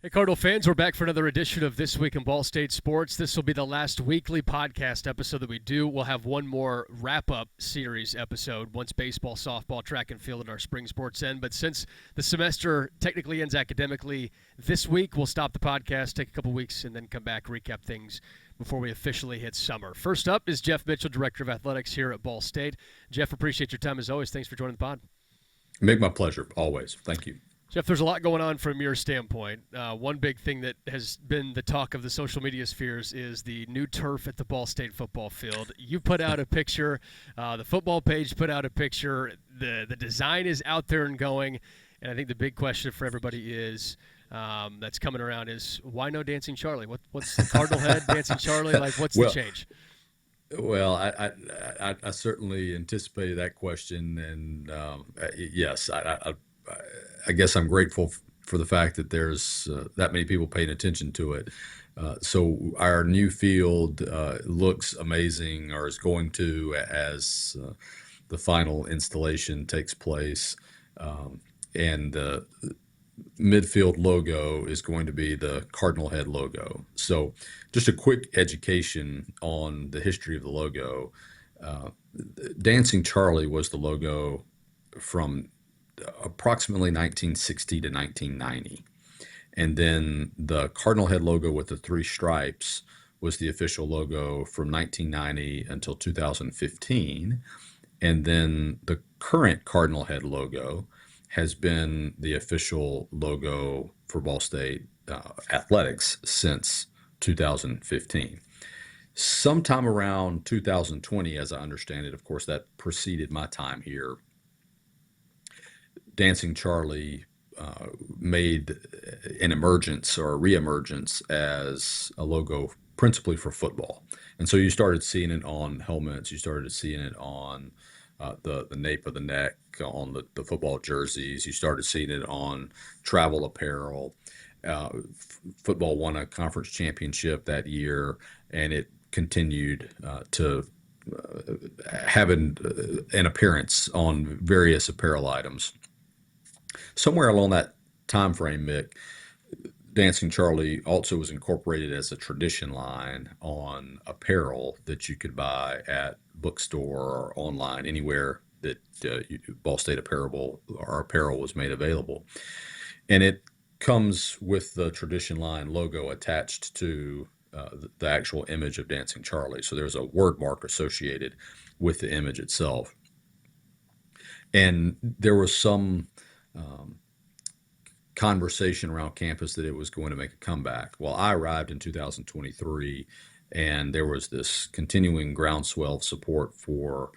Hey, Cardinal fans, we're back for another edition of This Week in Ball State Sports. This will be the last weekly podcast episode that we do. We'll have one more wrap-up series episode once baseball, softball, track and field, and our spring sports end. But since the semester technically ends academically this week, we'll stop the podcast, take a couple weeks, and then come back, recap things before we officially hit summer. First up is Jeff Mitchell, Director of Athletics here at Ball State. Jeff, appreciate your time as always. Thanks for joining the pod. Make my pleasure, always. Thank you. Jeff, there's a lot going on from your standpoint. One big thing that has been the talk of the social media spheres is the new turf at the Ball State football field. You put out a picture. The football page put out a picture. The design is out there and going. And I think the big question for everybody is that's coming around is why no Dancing Charlie? What's the Cardinal head, Dancing Charlie? Like, what's the change? Well, I certainly anticipated that question, and yes, I guess I'm grateful for the fact that there's that many people paying attention to it. So our new field looks amazing, or is going to, as the final installation takes place. And the Midfield logo is going to be the Cardinal Head logo. So just a quick education on the history of the logo. Dancing Charlie was the logo from approximately 1960 to 1990. And then the Cardinal Head logo with the three stripes was the official logo from 1990 until 2015. And then the current Cardinal Head logo has been the official logo for Ball State athletics since 2015. Sometime around 2020, as I understand it, of course, that preceded my time here, Dancing Charlie made an emergence or a reemergence as a logo principally for football. And so you started seeing it on helmets, you started seeing it on the nape of the neck, on the football jerseys, you started seeing it on travel apparel. Football won a conference championship that year, and it continued to have an appearance on various apparel items. Somewhere along that time frame, Mick, Dancing Charlie also was incorporated as a tradition line on apparel that you could buy at bookstore or online, anywhere that Ball State apparel was made available. And it comes with the tradition line logo attached to the actual image of Dancing Charlie. So there's a word mark associated with the image itself. And there was some conversation around campus that it was going to make a comeback. Well, I arrived in 2023, and there was this continuing groundswell of support for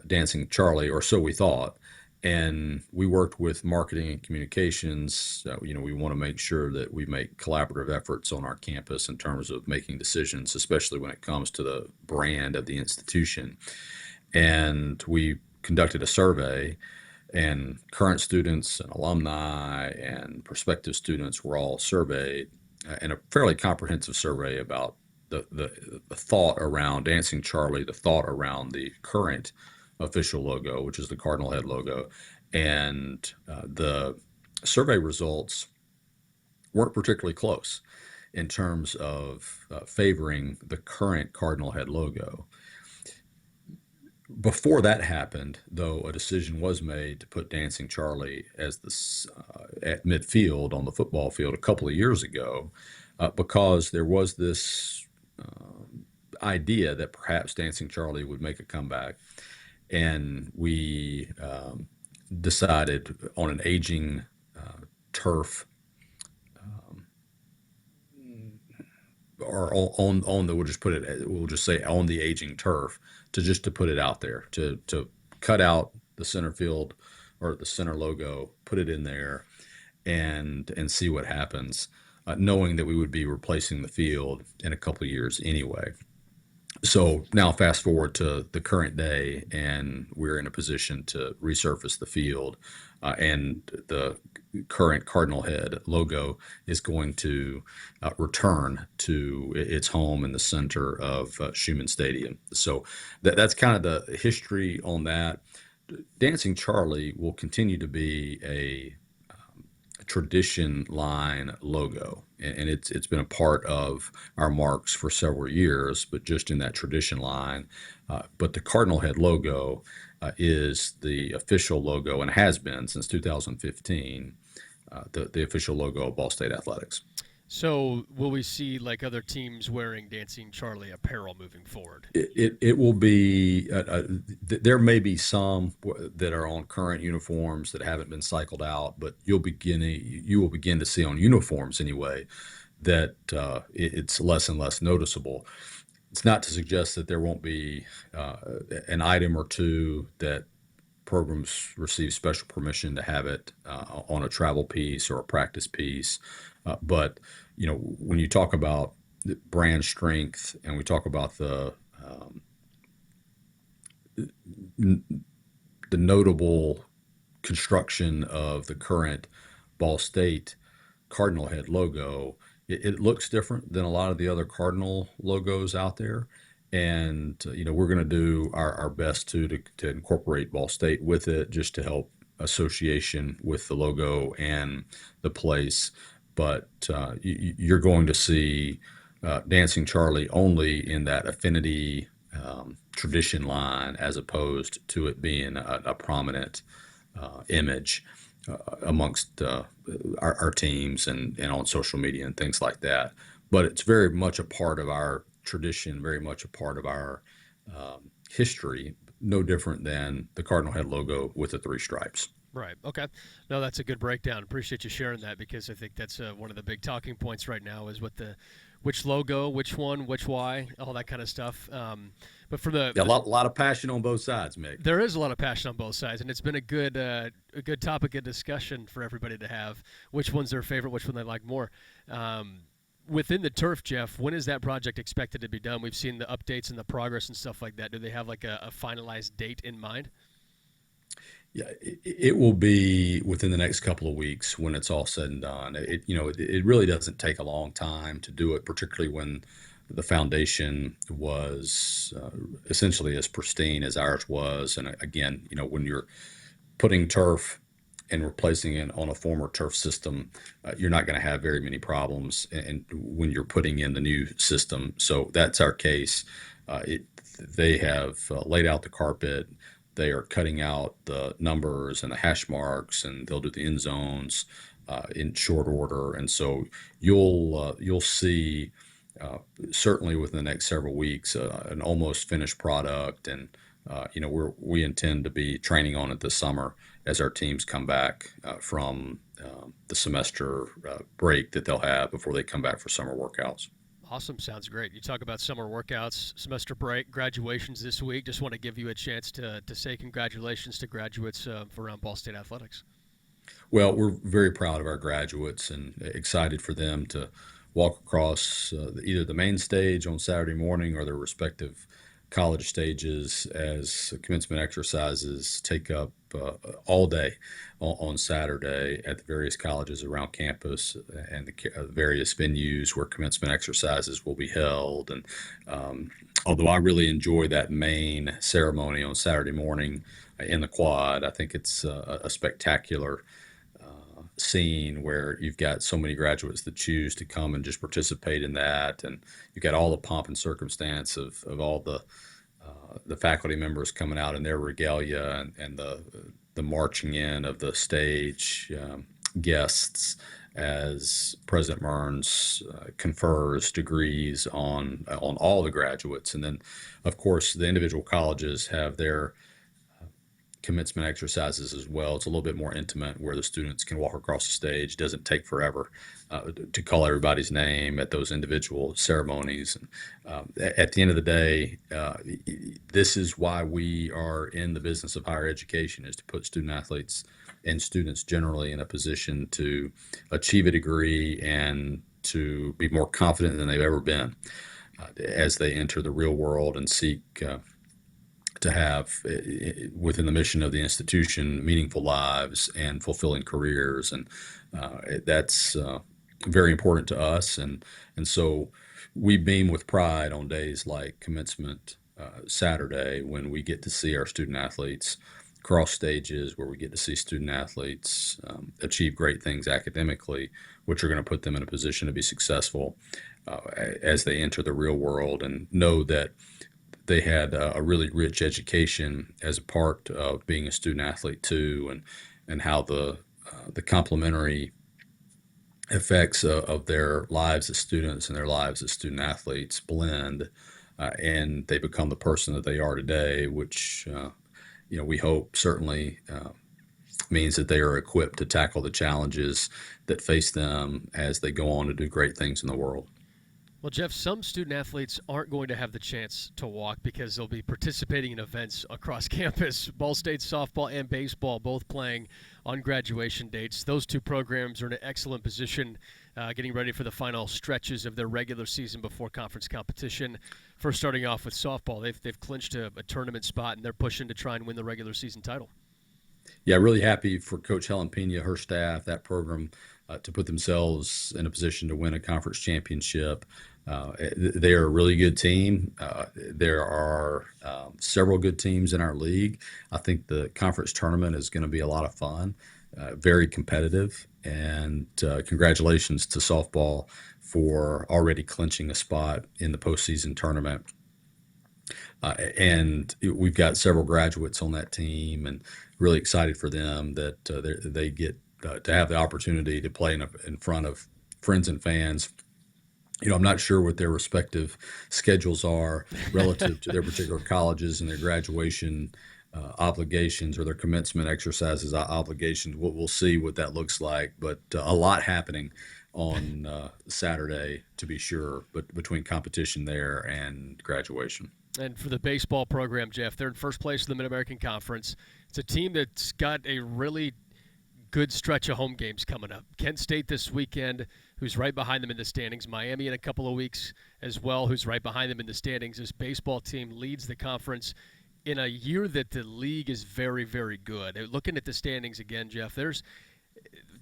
Dancing Charlie, or so we thought. And we worked with marketing and communications. We want to make sure that we make collaborative efforts on our campus in terms of making decisions, especially when it comes to the brand of the institution. And we conducted a survey, and current students and alumni and prospective students were all surveyed in a fairly comprehensive survey about the thought around Dancing Charlie, the thought around the current official logo, which is the Cardinal Head logo. And the survey results weren't particularly close in terms of favoring the current Cardinal Head logo. Before that happened, though, a decision was made to put Dancing Charlie as at midfield on the football field a couple of years ago, because there was this idea that perhaps Dancing Charlie would make a comeback. And we decided on an aging turf, or we'll just say on the aging turf, to put it out there, to cut out the center field or the center logo, put it in there, and see what happens, knowing that we would be replacing the field in a couple of years anyway. So now fast forward to the current day, and we're in a position to resurface the field, and the current Cardinal Head logo is going to return to its home in the center of Schumann Stadium. So that's kind of the history on that. Dancing Charlie will continue to be a tradition line logo, and it's been a part of our marks for several years, but just in that tradition line. But the cardinal head logo is the official logo and has been since 2015, the official logo of Ball State Athletics. So will we see like other teams wearing Dancing Charlie apparel moving forward? It will be there may be some that are on current uniforms that haven't been cycled out, but you will begin to see on uniforms anyway that it's less and less noticeable. It's not to suggest that there won't be an item or two that programs receive special permission to have it on a travel piece or a practice piece. But when you talk about the brand strength and we talk about the notable construction of the current Ball State Cardinal head logo, it looks different than a lot of the other Cardinal logos out there. And we're going to do our best to incorporate Ball State with it, just to help association with the logo and the place. But you're going to see Dancing Charlie only in that affinity tradition line, as opposed to it being a prominent image amongst our teams and on social media and things like that. But it's very much a part of our tradition, very much a part of our history, no different than the Cardinal head logo with the three stripes. Right. Okay. No, that's a good breakdown. Appreciate you sharing that, because I think that's one of the big talking points right now is which logo, which one, which why, all that kind of stuff. But for a lot of passion on both sides, Mick. There is a lot of passion on both sides, and it's been a good topic of discussion for everybody to have. Which one's their favorite? Which one they like more? Within the turf, Jeff, when is that project expected to be done? We've seen the updates and the progress and stuff like that. Do they have like a finalized date in mind? Yeah, it will be within the next couple of weeks when it's all said and done. It really doesn't take a long time to do it, particularly when the foundation was essentially as pristine as ours was. And again, when you're putting turf and replacing it on a former turf system, you're not going to have very many problems. And when you're putting in the new system, so that's our case. They have laid out the carpet. They are cutting out the numbers and the hash marks, and they'll do the end zones in short order. And so you'll see certainly within the next several weeks an almost finished product. And we intend to be training on it this summer as our teams come back from the semester break that they'll have before they come back for summer workouts. Awesome. Sounds great. You talk about summer workouts, semester break, graduations this week. Just want to give you a chance to say congratulations to graduates around Ball State Athletics. Well, we're very proud of our graduates and excited for them to walk across either the main stage on Saturday morning or their respective college stages as commencement exercises take up all day on Saturday at the various colleges around campus and the various venues where commencement exercises will be held. And although I really enjoy that main ceremony on Saturday morning in the quad, I think it's a spectacular scene where you've got so many graduates that choose to come and just participate in that, and you've got all the pomp and circumstance of all the faculty members coming out in their regalia and the marching in of the stage guests as President Mearns confers degrees on all the graduates. And then, of course, the individual colleges have their commencement exercises as well. It's a little bit more intimate where the students can walk across the stage. It doesn't take forever to call everybody's name at those individual ceremonies. And at the end of the day, this is why we are in the business of higher education, is to put student athletes and students generally in a position to achieve a degree and to be more confident than they've ever been as they enter the real world and seek to have, within the mission of the institution, meaningful lives and fulfilling careers. And that's very important to us. And so we beam with pride on days like commencement Saturday, when we get to see our student athletes cross stages where we get to see student athletes achieve great things academically, which are going to put them in a position to be successful as they enter the real world, and know that they had a really rich education as a part of being a student athlete too, and how the complementary effects of their lives as students and their lives as student athletes blend, and they become the person that they are today, which we hope certainly means that they are equipped to tackle the challenges that face them as they go on to do great things in the world. Well, Jeff, some student athletes aren't going to have the chance to walk because they'll be participating in events across campus. Ball State softball and baseball both playing on graduation dates. Those two programs are in an excellent position getting ready for the final stretches of their regular season before conference competition. First, starting off with softball, they've clinched a tournament spot, and they're pushing to try and win the regular season title. Yeah, really happy for Coach Helen Pena, her staff, that program, to put themselves in a position to win a conference championship. They are a really good team. There are several good teams in our league. I think the conference tournament is going to be a lot of fun, very competitive, and congratulations to softball for already clinching a spot in the postseason tournament. And we've got several graduates on that team, and really excited for them that they get to have the opportunity to play in front of friends and fans. I'm not sure what their respective schedules are relative to their particular colleges and their graduation obligations or their commencement exercises obligations. We'll see what that looks like, but a lot happening on Saturday, to be sure, but between competition there and graduation. And for the baseball program, Jeff, they're in first place in the Mid-American Conference. It's a team that's got a really good stretch of home games coming up. Kent State this weekend, who's right behind them in the standings. Miami in a couple of weeks as well, who's right behind them in the standings. This baseball team leads the conference in a year that the league is very, very good. Looking at the standings again, Jeff, there's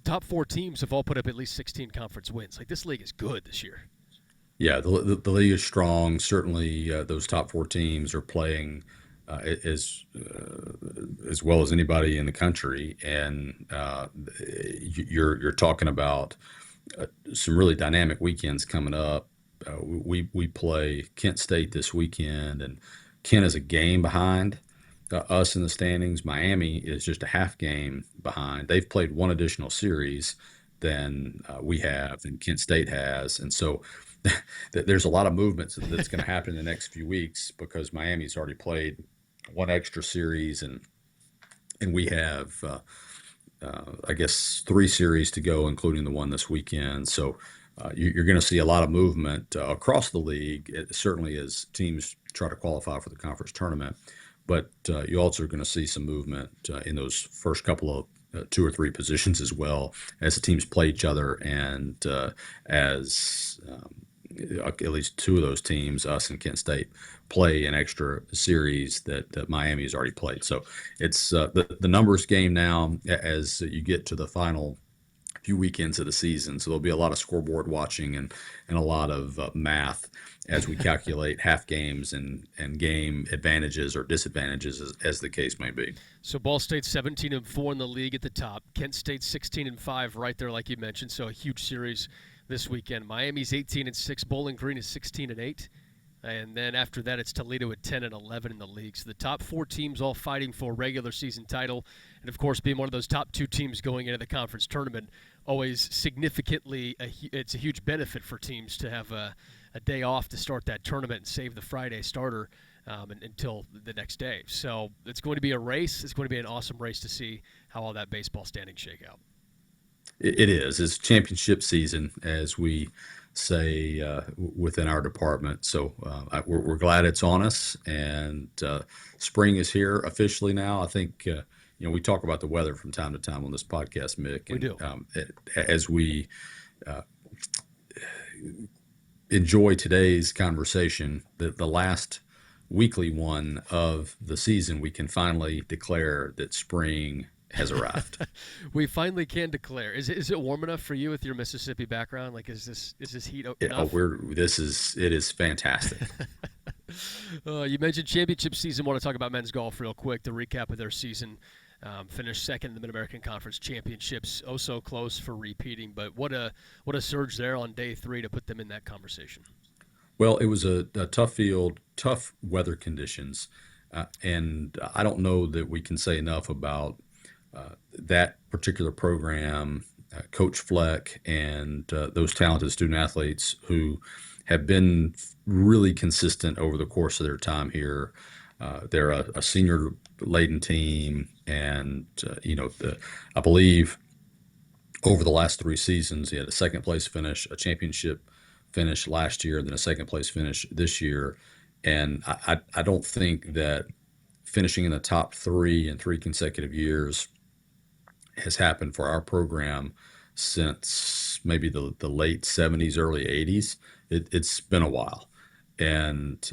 top four teams have all put up at least 16 conference wins. Like, this league is good this year. Yeah, the league is strong. Certainly, those top four teams are playing as well as anybody in the country, and you're talking about some really dynamic weekends coming up. We play Kent State this weekend, and Kent is a game behind us in the standings. Miami is just a half game behind. They've played one additional series than we have, and Kent State has, and so there's a lot of movement that's going to happen in the next few weeks because Miami's already played one extra series, and we have I guess 3 series to go, including the one this weekend. So you're going to see a lot of movement across the league, certainly as teams try to qualify for the conference tournament. But you also are going to see some movement in those first couple of 2 or 3 positions as well, as the teams play each other, and as at least 2 of those teams, us and Kent State, play an extra series that Miami has already played. So it's the numbers game now as you get to the final few weekends of the season. So there'll be a lot of scoreboard watching and a lot of math as we calculate half games and game advantages or disadvantages as the case may be. So Ball State's 17-4 in the league at the top. Kent State's 16-5 right there, like you mentioned. So a huge series this weekend. Miami's 18-6. Bowling Green is 16-8. And then after that, it's Toledo at 10-11 in the league. So the top 4 teams all fighting for a regular season title. And, of course, being one of those top 2 teams going into the conference tournament, always significantly, it's a huge benefit for teams to have a day off to start that tournament and save the Friday starter until the next day. So it's going to be a race. It's going to be an awesome race to see how all that baseball standings shake out. It is. It's championship season, as we say within our department. So we're glad it's on us, and spring is here officially now. I think we talk about the weather from time to time on this podcast, Mick. We do. As we enjoy today's conversation, the last weekly one of the season, we can finally declare that spring has arrived. We finally can declare. Is it warm enough for you with your Mississippi background? Like, is this heat enough? It is fantastic. You mentioned championship season. I want to talk about men's golf real quick. The recap of their season. Finished second in the Mid-American Conference Championships. Oh, so close for repeating. But what a surge there on day 3 to put them in that conversation. Well, it was a tough field, tough weather conditions. And I don't know that we can say enough about that particular program, Coach Fleck, and those talented student athletes who have been really consistent over the course of their time here. They're a senior-laden team, and I believe over the last 3 seasons, he had a second-place finish, a championship finish last year, then a second-place finish this year. And I don't think that finishing in the top 3 in 3 consecutive years has happened for our program since maybe the late 70s, early 80s. It's been a while. And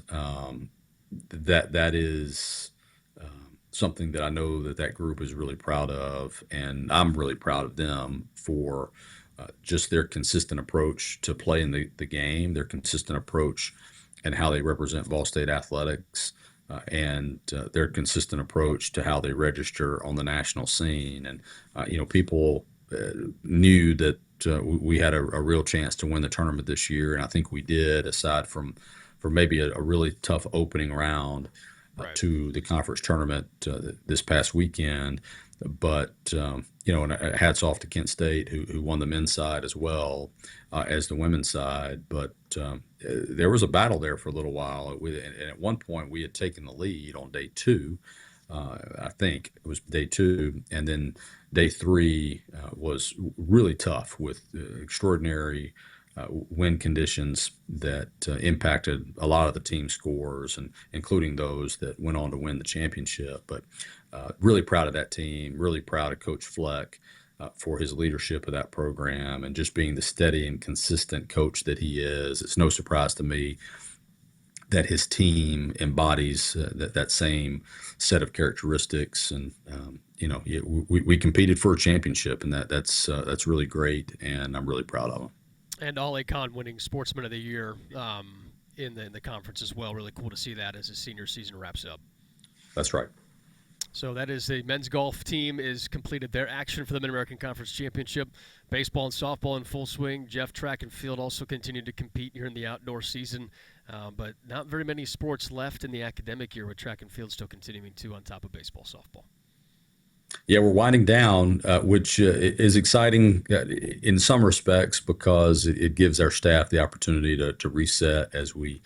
that is something that I know that group is really proud of, and I'm really proud of them for just their consistent approach to playing the game, their consistent approach and how they represent Ball State athletics, and their consistent approach to how they register on the national scene. And people knew that we had a real chance to win the tournament this year, and I think we did, aside from maybe a really tough opening round to the conference tournament this past weekend. But and hats off to Kent State, who won the men's side as well as the women's side. But there was a battle there for a little while, and at one point we had taken the lead on day 2. I think it was day 2, and then day 3 was really tough with extraordinary wind conditions that impacted a lot of the team scores, and including those that went on to win the championship. But really proud of that team, really proud of Coach Fleck for his leadership of that program and just being the steady and consistent coach that he is. It's no surprise to me that his team embodies that same set of characteristics. And we competed for a championship, and that's really great, and I'm really proud of him. And Ali Khan winning Sportsman of the Year in the conference as well. Really cool to see that as his senior season wraps up. That's right. So that is the men's golf team is completed their action for the Mid-American Conference Championship. Baseball and softball in full swing. Jeff, track and field also continued to compete here in the outdoor season. But not very many sports left in the academic year, with track and field still continuing on top of baseball, softball. Yeah, we're winding down, which is exciting in some respects because it gives our staff the opportunity to reset as we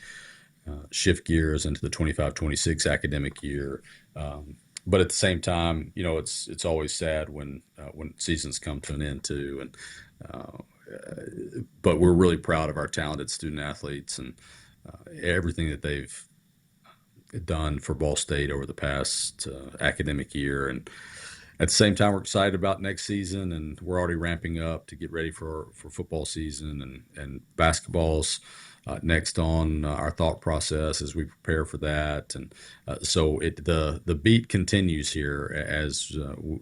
shift gears into the 25-26 academic year. But at the same time, it's always sad when seasons come to an end too. But we're really proud of our talented student athletes and everything that they've done for Ball State over the past academic year. And at the same time, we're excited about next season, and we're already ramping up to get ready for football season, and basketball's next on our thought process as we prepare for that. And so the beat continues here as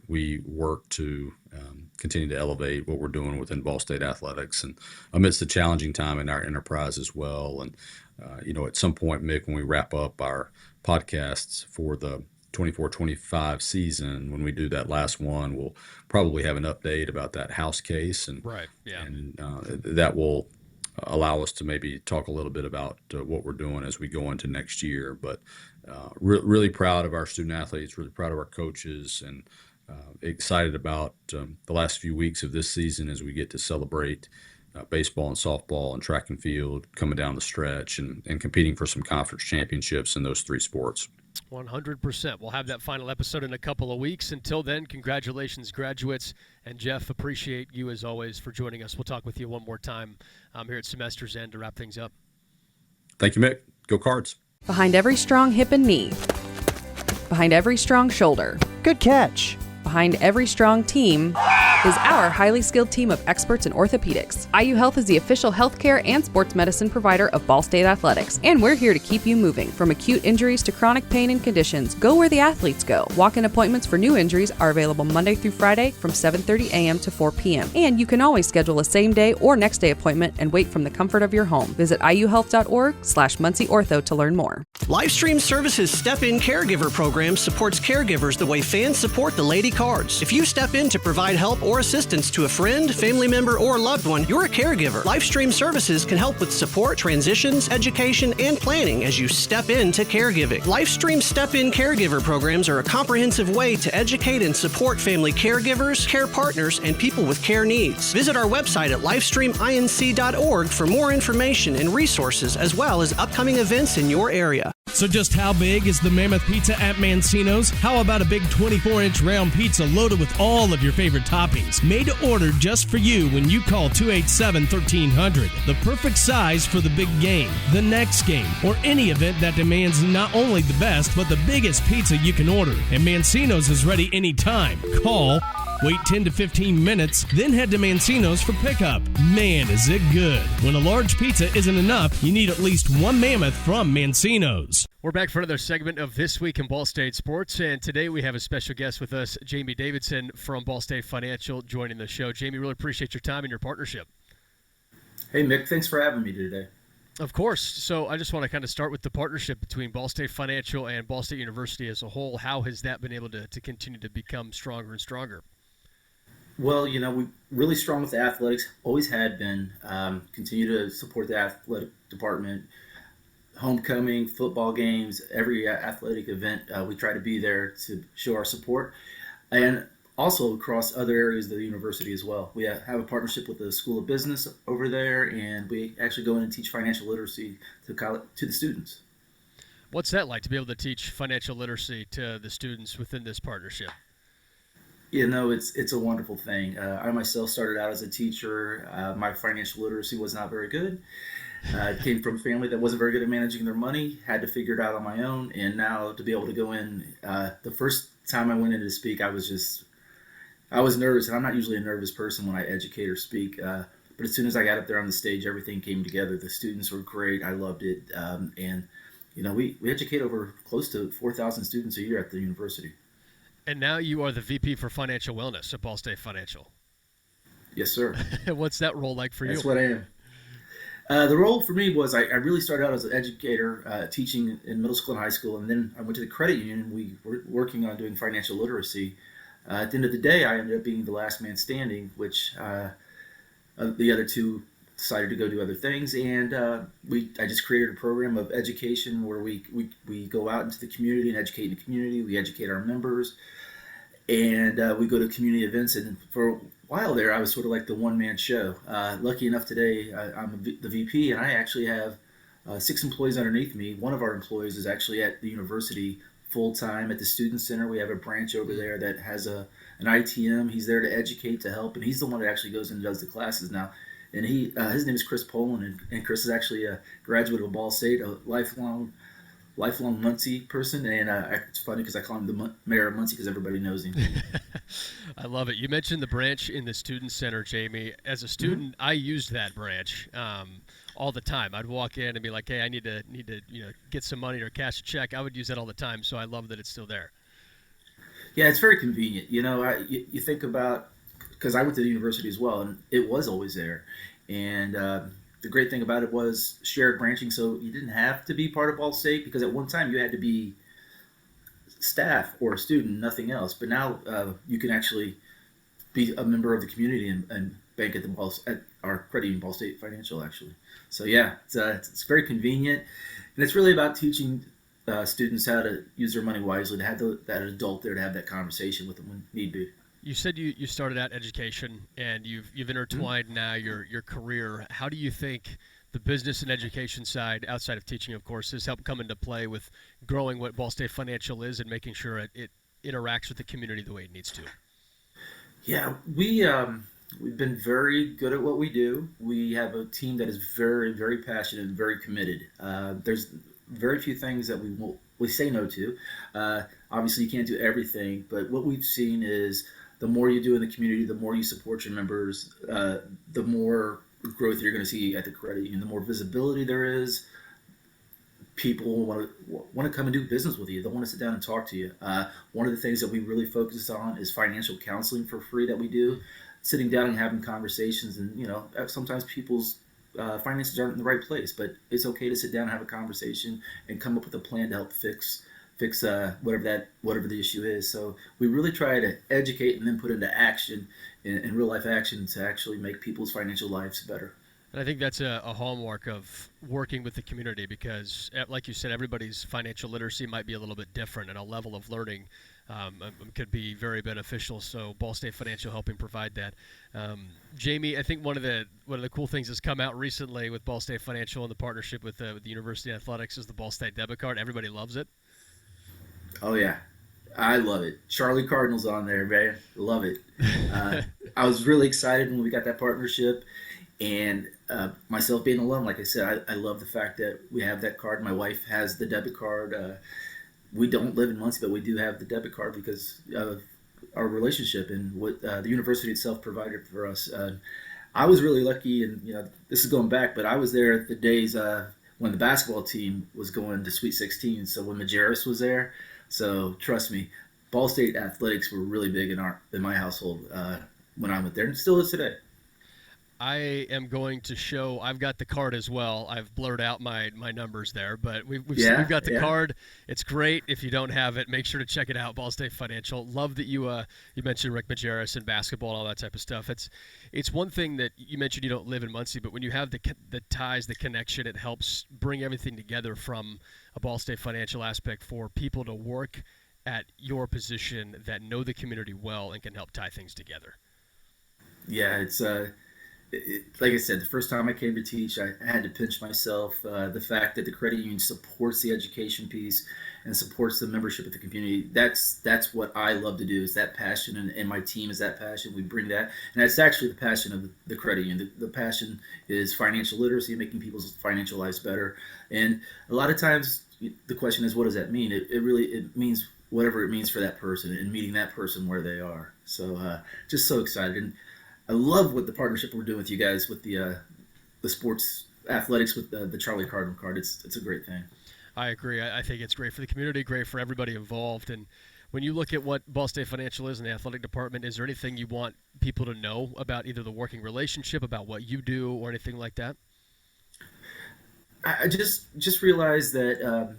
we work to continue to elevate what we're doing within Ball State athletics, and amidst the challenging time in our enterprise as well. And at some point, Mick, when we wrap up our podcasts for the 24-25 season, when we do that last one, we'll probably have an update about that house case, and that will allow us to maybe talk a little bit about what we're doing as we go into next year. But really proud of our student athletes, really proud of our coaches, and excited about the last few weeks of this season as we get to celebrate baseball and softball and track and field coming down the stretch, and competing for some conference championships in those 3 sports. 100%. We'll have that final episode in a couple of weeks. Until then, congratulations, graduates. And Jeff, appreciate you as always for joining us. We'll talk with you one more time here at semester's end to wrap things up. Thank you, Mick. Go Cards. Behind every strong hip and knee. Behind every strong shoulder. Good catch. Behind every strong team is our highly skilled team of experts in orthopedics. IU Health is the official healthcare and sports medicine provider of Ball State Athletics, and we're here to keep you moving. From acute injuries to chronic pain and conditions, go where the athletes go. Walk-in appointments for new injuries are available Monday through Friday from 7:30 a.m. to 4 p.m. And you can always schedule a same-day or next-day appointment and wait from the comfort of your home. Visit iuhealth.org/MuncieOrtho to learn more. Livestream Services Step-In Caregiver program supports caregivers the way fans support the Lady Cards. If you step in to provide help or assistance to a friend, family member, or loved one, you're a caregiver. Livestream Services can help with support, transitions, education, and planning as you step into caregiving. Livestream Step-In Caregiver programs are a comprehensive way to educate and support family caregivers, care partners, and people with care needs. Visit our website at livestreaminc.org for more information and resources, as well as upcoming events in your area. So just how big is the Mammoth Pizza at Mancino's? How about a big 24-inch round pizza loaded with all of your favorite toppings? Made to order just for you when you call 287-1300. The perfect size for the big game, the next game, or any event that demands not only the best, but the biggest pizza you can order. And Mancino's is ready anytime. Call, wait 10 to 15 minutes, then head to Mancino's for pickup. Man, is it good. When a large pizza isn't enough, you need at least one Mammoth from Mancino's. We're back for another segment of This Week in Ball State Sports, and today we have a special guest with us, Jamie Davidson from Ball State Financial, joining the show. Jamie, really appreciate your time and your partnership. Hey, Mick, thanks for having me today. Of course. So I just want to kind of start with the partnership between Ball State Financial and Ball State University as a whole. How has that been able to continue to become stronger and stronger? Well, we're really strong with the athletics, always had been. Continue to support the athletic department. Homecoming, football games, every athletic event, we try to be there to show our support. And also across other areas of the university as well. We have a partnership with the School of Business over there, and we actually go in and teach financial literacy to the students. What's that like to be able to teach financial literacy to the students within this partnership? It's a wonderful thing. I myself started out as a teacher. My financial literacy was not very good. I came from a family that wasn't very good at managing their money, had to figure it out on my own, and now to be able to go in, the first time I went in to speak, I was nervous, and I'm not usually a nervous person when I educate or speak, but as soon as I got up there on the stage, everything came together. The students were great. I loved it, and we educate over close to 4,000 students a year at the university. And now you are the VP for Financial Wellness at Ball State Financial. Yes, sir. What's that role like for you? That's what I am. The role for me was I really started out as an educator, teaching in middle school and high school, and then I went to the credit union, and we were working on doing financial literacy. At the end of the day, I ended up being the last man standing, which the other two decided to go do other things, and I just created a program of education where we go out into the community and educate the community. We educate our members, and we go to community events. And for a while there, I was sort of like the one-man show. Lucky enough today, I'm the VP, and I actually have 6 employees underneath me. One of our employees is actually at the university full-time at the Student Center. We have a branch over there that has an ITM. He's there to educate, to help, and he's the one that actually goes and does the classes now. And his name is Chris Poland, and Chris is actually a graduate of Ball State, a lifelong Muncie person, and it's funny because I call him the mayor of Muncie because everybody knows him. I love it. You mentioned the branch in the Student Center, Jamie. As a student, I used that branch all the time. I'd walk in and be like, "Hey, I need to get some money or cash a check." I would use that all the time, so I love that it's still there. Yeah, it's very convenient. You think about, because I went to the university as well, and it was always there. And the great thing about it was shared branching, so you didn't have to be part of Ball State, because at one time you had to be staff or a student, nothing else. But now you can actually be a member of the community and bank at our credit union, Ball State Financial, actually. So yeah, it's very convenient, and it's really about teaching students how to use their money wisely, to have that adult there to have that conversation with them when need be. You said you started out education, and you've intertwined now your career. How do you think the business and education side, outside of teaching, of course, has helped come into play with growing what Ball State Financial is and making sure it interacts with the community the way it needs to? Yeah, we've been very good at what we do. We have a team that is very, very passionate and very committed. There's very few things that we say no to. Obviously, you can't do everything, but what we've seen is the more you do in the community, the more you support your members, the more growth you're going to see at the credit union, the more visibility there is. People want to come and do business with you. They want to sit down and talk to you. One of the things that we really focus on is financial counseling for free that we do, sitting down and having conversations. And sometimes people's finances aren't in the right place, but it's okay to sit down and have a conversation and come up with a plan to help fix whatever the issue is. So we really try to educate and then put into action, in real life action, to actually make people's financial lives better. And I think that's a hallmark of working with the community because, like you said, everybody's financial literacy might be a little bit different, and a level of learning could be very beneficial. So Ball State Financial helping provide that. Jamie, I think one of the cool things that's come out recently with Ball State Financial and the partnership with the University Athletics is the Ball State debit card. Everybody loves it. Oh yeah, I love it. Charlie Cardinal's on there, man. Love it. I was really excited when we got that partnership. And myself being alone, like I said, I love the fact that we have that card. My wife has the debit card. We don't live in Muncie, but we do have the debit card because of our relationship and what the university itself provided for us. I was really lucky, and this is going back, but I was there the days when the basketball team was going to Sweet 16. So when Majerus was there, so trust me, Ball State athletics were really big in my household when I went there, and it still is today. I am going to show. I've got the card as well. I've blurred out my numbers there, but we've got the card. It's great. If you don't have it, make sure to check it out. Ball State Financial. Love that you mentioned Rick Majerus and basketball and all that type of stuff. It's one thing that you mentioned you don't live in Muncie, but when you have the ties, the connection, it helps bring everything together from a Ball State Financial aspect for people to work at your position that know the community well and can help tie things together. Yeah, it's like I said, the first time I came to teach, I had to pinch myself. The fact that the credit union supports the education piece and supports the membership of the community, that's what I love to do, is that passion, and my team is that passion. We bring that, and that's actually the passion of the credit union. The passion is financial literacy, making people's financial lives better. And a lot of times the question is, what does that mean? It means whatever it means for that person and meeting that person where they are. So just so excited. And I love what the partnership we're doing with you guys with the sports athletics with the Charlie Cardinal card. It's a great thing. I agree. I think it's great for the community, great for everybody involved. And when you look at what Ball State Financial is in the athletic department, is there anything you want people to know about either the working relationship, about what you do, or anything like that? I just realized that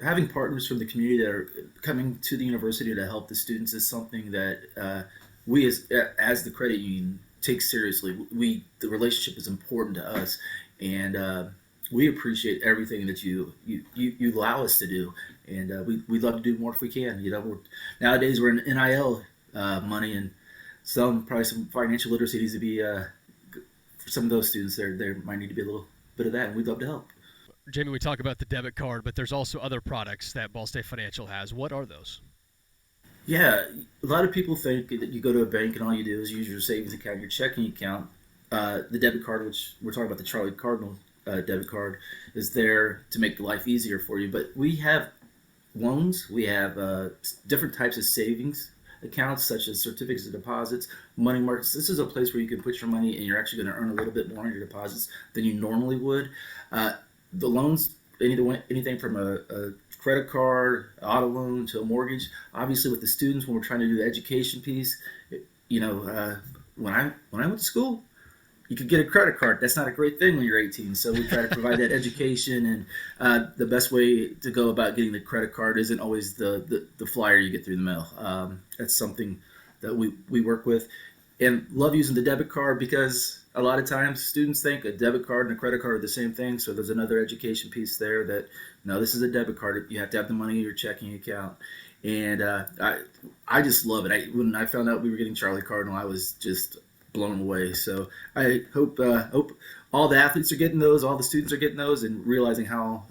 having partners from the community that are coming to the university to help the students is something that we as the credit union take seriously. The relationship is important to us, and we appreciate everything that you allow us to do, and we'd love to do more if we can. Nowadays we're in NIL money, and probably some financial literacy needs to be for some of those students. There might need to be a little bit of that, and we'd love to help. Jamie, we talk about the debit card, but there's also other products that Ball State Financial has. What are those? Yeah, a lot of people think that you go to a bank and all you do is use your savings account, your checking account. The debit card, which we're talking about the Charlie Cardinal debit card, is there to make life easier for you. But we have loans, we have different types of savings accounts, such as certificates of deposits, money markets. This is a place where you can put your money and you're actually going to earn a little bit more on your deposits than you normally would. The loans, anything from a credit card, auto loan, to a mortgage. Obviously, with the students, when we're trying to do the education piece, when I went to school, you could get a credit card. That's not a great thing when you're 18. So we try to provide that education, and the best way to go about getting the credit card isn't always the flyer you get through the mail. That's something that we work with, and love using the debit card because a lot of times students think a debit card and a credit card are the same thing. So there's another education piece there that, no, this is a debit card. You have to have the money in your checking account. And I just love it. When I found out we were getting Charlie Cardinal, I was just blown away. So I hope all the athletes are getting those, all the students are getting those, and realizing how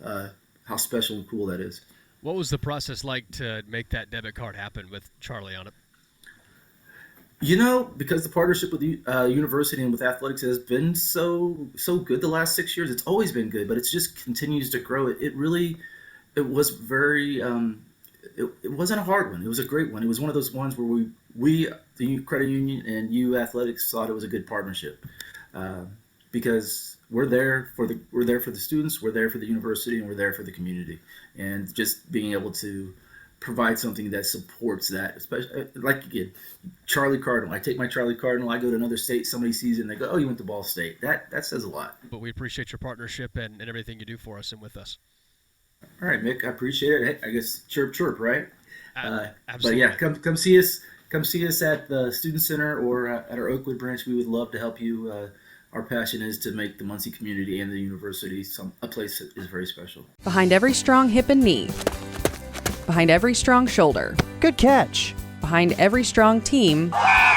special and cool that is. What was the process like to make that debit card happen with Charlie on it? Because the partnership with the university and with athletics has been so good the last 6 years, it's always been good, but it just continues to grow. It was very, it wasn't a hard one. It was a great one. It was one of those ones where we the credit union and U Athletics thought it was a good partnership, because we're there for the students, we're there for the university, and we're there for the community, and just being able to provide something that supports that, especially like again, Charlie Cardinal. I take my Charlie Cardinal. I go to another state. Somebody sees it and they go, "Oh, you went to Ball State." That says a lot. But we appreciate your partnership and everything you do for us and with us. All right, Mick. I appreciate it. Hey, I guess chirp chirp, right? But Absolutely. yeah, come see us. Come see us at the Student Center or at our Oakwood branch. We would love to help you. Our passion is to make the Muncie community and the university a place that is very special. Behind every strong hip and knee, behind every strong shoulder, Good catch. behind every strong team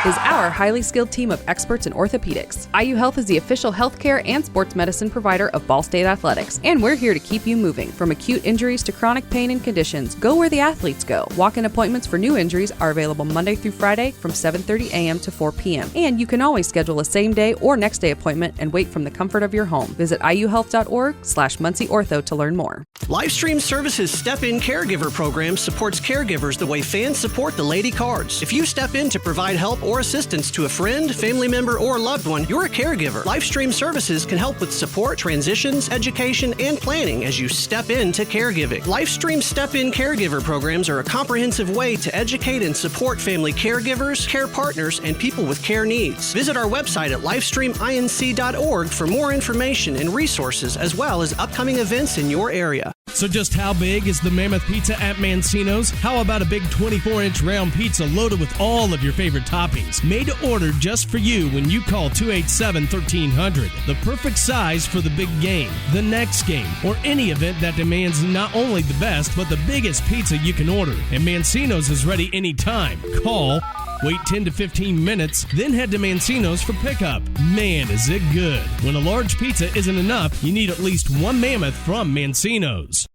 is our highly skilled team of experts in orthopedics. IU Health is the official healthcare and sports medicine provider of Ball State Athletics, and we're here to keep you moving. From acute injuries to chronic pain and conditions, go where the athletes go. Walk-in appointments for new injuries are available Monday through Friday from 7:30 a.m. to 4 p.m. And you can always schedule a same-day or next-day appointment and wait from the comfort of your home. Visit iuhealth.org/MuncieOrtho to learn more. Livestream Services Step-In Caregiver program supports caregivers the way fans support the Lady Cards. If you step in to provide help or assistance to a friend, family member, or loved one, you're a caregiver. Livestream Services can help with support, transitions, education, and planning as you step into caregiving. Livestream Step-In Caregiver programs are a comprehensive way to educate and support family caregivers, care partners, and people with care needs. Visit our website at livestreaminc.org for more information and resources, as well as upcoming events in your area. So just how big is the Mammoth Pizza at Mancino's? How about a big 24-inch round pizza loaded with all of your favorite toppings? Made to order just for you when you call 287-1300. The perfect size for the big game, the next game, or any event that demands not only the best, but the biggest pizza you can order. And Mancino's is ready anytime. Call, wait 10 to 15 minutes, then head to Mancino's for pickup. Man, is it good. When a large pizza isn't enough, you need at least one Mammoth from Mancino's.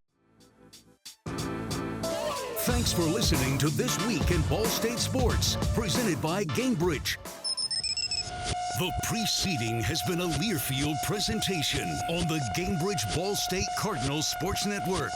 Thanks for listening to This Week in Ball State Sports, presented by Gainbridge. The preceding has been a Learfield presentation on the Gainbridge Ball State Cardinals Sports Network.